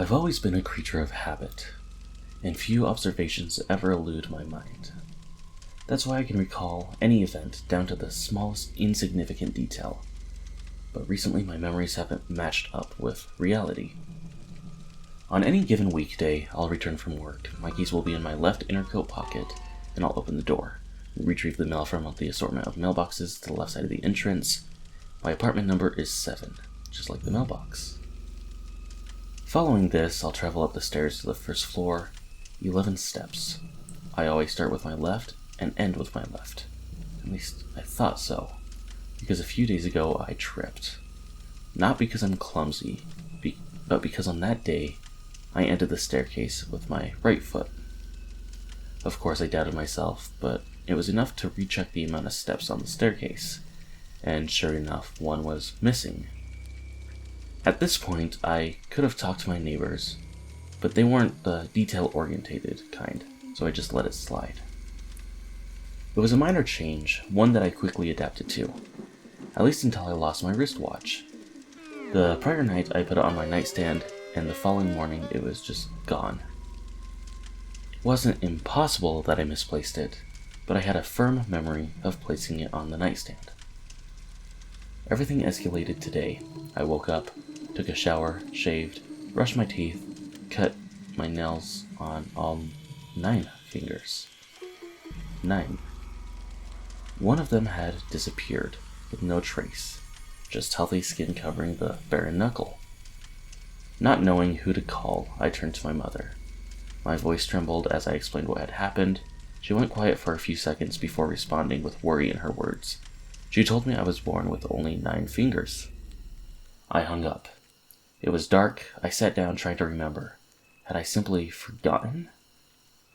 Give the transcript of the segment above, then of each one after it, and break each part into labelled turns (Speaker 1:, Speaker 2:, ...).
Speaker 1: I've always been a creature of habit, and few observations ever elude my mind. That's why I can recall any event down to the smallest insignificant detail. But recently my memories haven't matched up with reality. On any given weekday, I'll return from work. My keys will be in my left inner coat pocket, and I'll open the door, retrieve the mail from the assortment of mailboxes to the left side of the entrance. My apartment number is 7, just like the mailbox. Following this, I'll travel up the stairs to the first floor, 11 steps. I always start with my left and end with my left. At least I thought so, because a few days ago I tripped. Not because I'm clumsy, but because on that day I entered the staircase with my right foot. Of course I doubted myself, but it was enough to recheck the amount of steps on the staircase, and sure enough, one was missing. At this point, I could have talked to my neighbors, but they weren't the detail-orientated kind, so I just let it slide. It was a minor change, one that I quickly adapted to, at least until I lost my wristwatch. The prior night, I put it on my nightstand, and the following morning, it was just gone. It wasn't impossible that I misplaced it, but I had a firm memory of placing it on the nightstand. Everything escalated today. I woke up, took a shower, shaved, brushed my teeth, cut my nails on all 9 fingers. 9. One of them had disappeared, with no trace, just healthy skin covering the barren knuckle. Not knowing who to call, I turned to my mother. My voice trembled as I explained what had happened. She went quiet for a few seconds before responding with worry in her words. She told me I was born with only 9 fingers. I hung up. It was dark. I sat down trying to remember. Had I simply forgotten?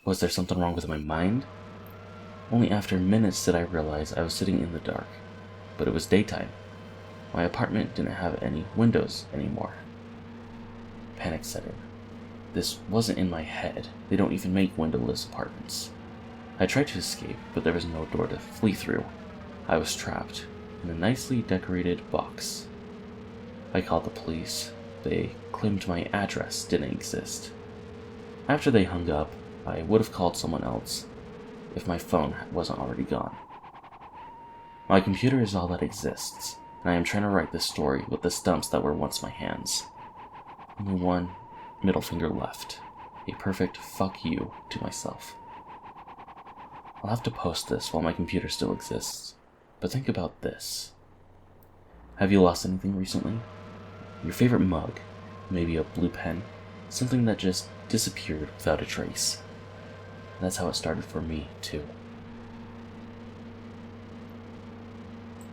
Speaker 1: Was there something wrong with my mind? Only after minutes did I realize I was sitting in the dark. But it was daytime. My apartment didn't have any windows anymore. Panic set in. This wasn't in my head. They don't even make windowless apartments. I tried to escape, but there was no door to flee through. I was trapped in a nicely decorated box. I called the police. They claimed my address didn't exist. After they hung up, I would have called someone else if my phone wasn't already gone. My computer is all that exists, and I am trying to write this story with the stumps that were once my hands. Only one middle finger left. A perfect fuck you to myself. I'll have to post this while my computer still exists. But think about this. Have you lost anything recently? Your favorite mug, maybe a blue pen, something that just disappeared without a trace. That's how it started for me, too.